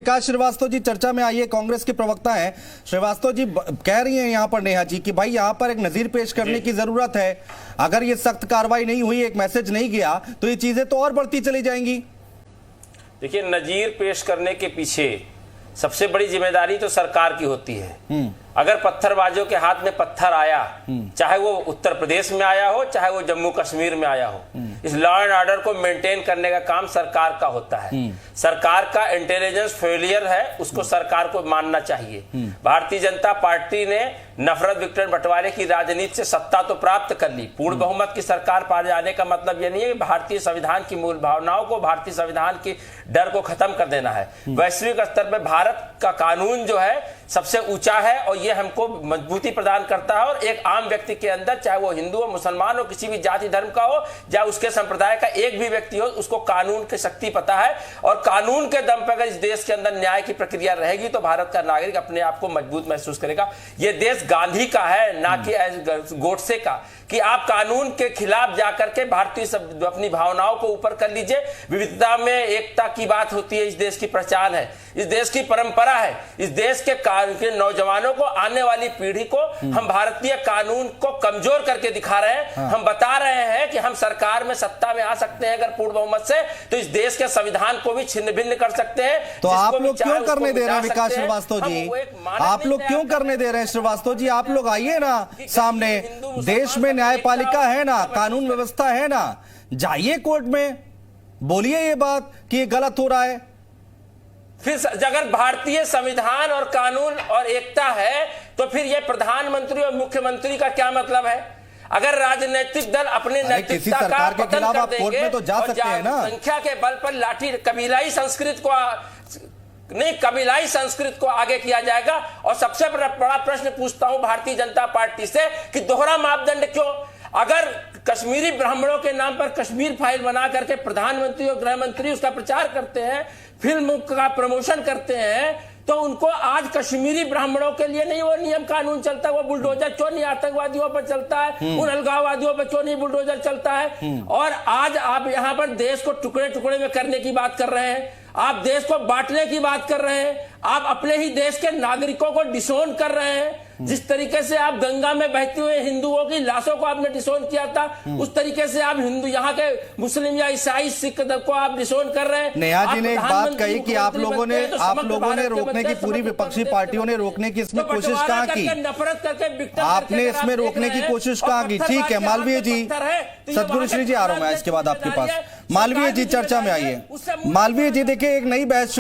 विकास श्रीवास्तव जी चर्चा में आइए, कांग्रेस के प्रवक्ता हैं। श्रीवास्तव जी कह रही हैं यहाँ पर नेहा जी कि भाई यहाँ पर एक नजीर पेश करने की जरूरत है। अगर ये सख्त कार्रवाई नहीं हुई, एक मैसेज नहीं गया, तो ये चीजें तो और बढ़ती चली जाएंगी। देखिए, नजीर पेश करने के पीछे सबसे बड़ी जिम्मेदारी तो सरकार की होती है। अगर पत्थरबाजों के हाथ में पत्थर आया, चाहे वो उत्तर प्रदेश में आया हो, चाहे वो जम्मू कश्मीर में आया हो, इस लॉ एंड ऑर्डर को मेंटेन करने का काम सरकार का होता है। सरकार का इंटेलिजेंस फेलियर है, उसको सरकार को मानना चाहिए। भारतीय जनता पार्टी ने नफरत विघटन बंटवारे की राजनीति से सत्ता तो प्राप्त कर ली। पूर्ण बहुमत की सरकार पा जाने का मतलब यह नहीं है कि भारतीय संविधान की मूल भावनाओं को, भारतीय संविधान की डर को खत्म कर देना है। वैश्विक स्तर पर भारत का कानून जो है सबसे ऊंचा है और ये हमको मजबूती प्रदान करता है। और एक आम व्यक्ति के अंदर, चाहे वो हिंदू हो, मुसलमान हो, किसी भी जाति धर्म का हो, या उसके संप्रदाय का एक भी व्यक्ति हो, उसको कानून की शक्ति पता है। और कानून के दम पर अगर इस देश के अंदर न्याय की प्रक्रिया रहेगी तो भारत का नागरिक अपने आप को मजबूत महसूस करेगा। ये देश गांधी का है, ना कि गोडसे का, कि आप कानून के खिलाफ जाकर के भारतीय अपनी भावनाओं को ऊपर कर लीजिए। विविधता में एकता की बात होती है, इस देश की पहचान है, इस देश की परंपरा है। इस देश के नौजवानों को, आने वाली पीढ़ी को हम भारतीय कानून को कमजोर करके दिखा रहे हैं। हम बता रहे हैं कि हम सरकार में, सत्ता में आ सकते हैं अगर पूर्ण बहुमत से, तो इस देश के संविधान को भी छिन्न भिन्न कर सकते हैं। तो आप लोग क्यों करने दे रहे हैं विकास श्रीवास्तव जी? आप लोग क्यों करने दे रहे हैं श्रीवास्तव जी? आप लोग आइए ना सामने, देश में न्यायपालिका है ना, कानून व्यवस्था है ना, जाइए कोर्ट में, बोलिए ये बात कि ये गलत हो रहा है। फिर अगर भारतीय संविधान और कानून और एकता है तो फिर ये प्रधानमंत्री और मुख्यमंत्री का क्या मतलब है? अगर राजनीतिक दल अपने नैतिकता का पतन कर देंगे में तो जा सकते हैं ना। संख्या के बल पर लाठी, कबीलाई संस्कृत को आगे किया जाएगा। और सबसे बड़ा प्रश्न पूछता हूं भारतीय जनता पार्टी से कि दोहरा मापदंड क्यों? अगर कश्मीरी ब्राह्मणों के नाम पर कश्मीर फाइल बना करके प्रधानमंत्री और गृह मंत्री उसका प्रचार करते हैं, फिल्म का प्रमोशन करते हैं, तो उनको आज कश्मीरी ब्राह्मणों के लिए नहीं वो नियम कानून चलता है। वो बुलडोजर क्यों नहीं आतंकवादियों पर चलता है? उन अलगाववादियों पर क्यों नहीं बुलडोजर चलता है? और आज आप यहाँ पर देश को टुकड़े टुकड़े में करने की बात कर रहे हैं, आप देश को बांटने की बात कर रहे हैं, आप अपने ही देश के नागरिकों को डिसोन कर रहे हैं। जिस तरीके से आप गंगा में बहती हुए हिंदुओं की लाशों को आपने डिसोन किया था, उस तरीके से आप हिंदू, यहाँ के मुस्लिम या ईसाई सिख को आप डिसोन कर रहे हैं। नेहा जी ने एक बात कही कि आप लोगों ने रोकने की, पूरी विपक्षी पार्टियों ने रोकने की इसमें कोशिश कहाँ की? नफरत करके आपने इसमें रोकने की कोशिश कहाँ की? ठीक है, मालवीय जी, सतगुरु श्री जी आ रहा हूं मैं इसके बाद आपके पास। मालवीय जी चर्चा में आइए। मालवीय जी देखिए, एक नई बहस